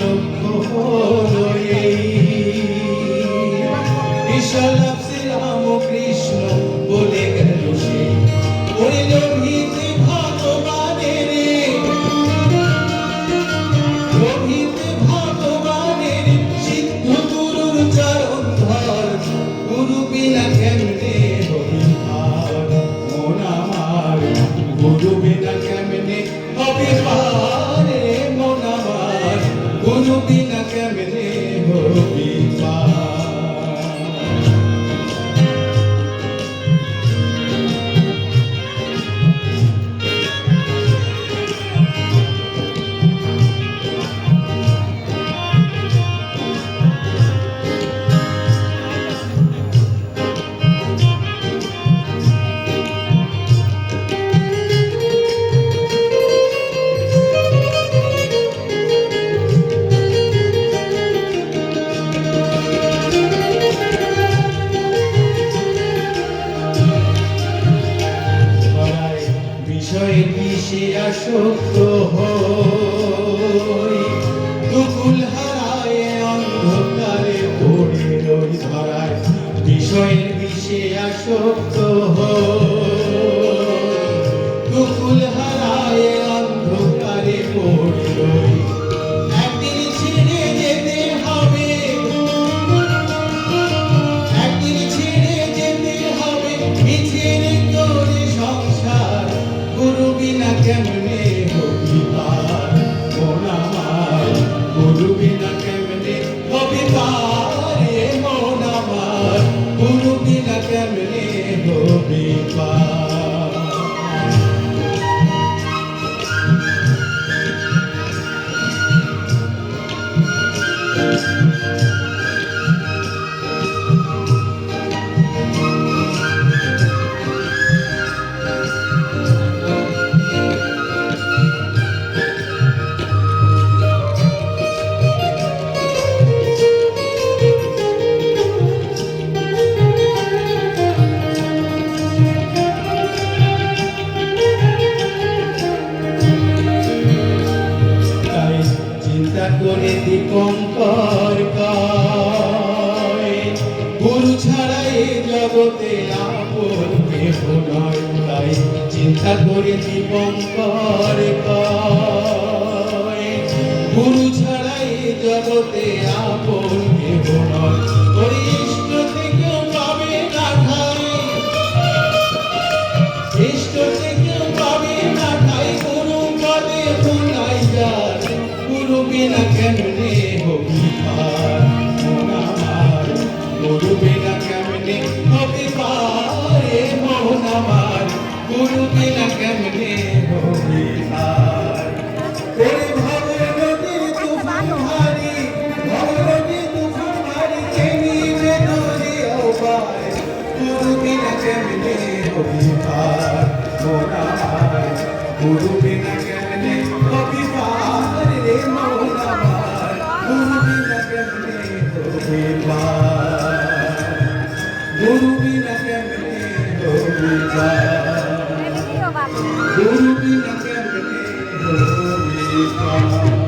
লক্ষ্য হলো এই ঈশ্বর রামকৃষ্ণ বলে গেল সে ওরে লোভিত ভগবানের সিদ্ধ গুরুর চরণ ধর গুরু বিনা কেমনে হবি পার মন আমার গুরু বিনা কেমনে হবি পার মন আমার গুরু বিনা কেমনে হবি পার বিষে আসক্ত হই দুকুল হারায় অন্ধকারে পড়ে রই ধরায় বিষয়ের বিষে আসক্ত হই দুকুল হারায় অন্ধকারে পড়ে রই একদিন ছেড়ে যেতে হবে একদিন ছেড়ে যেতে হবে মিছের করে সংসার গুরু বিনা কেমনে হবি পার মন আমার গুরু বিনা কেমনে হবি পার মন আমার গুরু বিনা কেমনে হবি পার করে দীপঙ্কর কয় গুরু ছাড়াই জগতে আপন কেহ নয় তাই চিন্তা করে দীপঙ্কর কয় গুরু ছাড়াই জগতে আপন কেহ নয় ওই ইষ্ট থেকেও পাবে না ঠাই ইষ্ট থেকেও পাবে না ঠাই গুরু পদে ভুলাই যায় গুরু বিনা কেমনে হবি পার মন আমার গুরু বিনা কেমনে হবি পার মন আমার গুরু বিনা কেমনে হবি পার ওরে ভগবতীর তুফান ভারী ভগবতীর তুফান ভারী কেনিবে দরিয়াও পায় গুরু বিনা কেমনে হবি পার মন আমার গুরু বিনা কেমনে হবি পার গুরু বিনা কেমনে হবি পার গুরু বিনা কেমনে হবি পার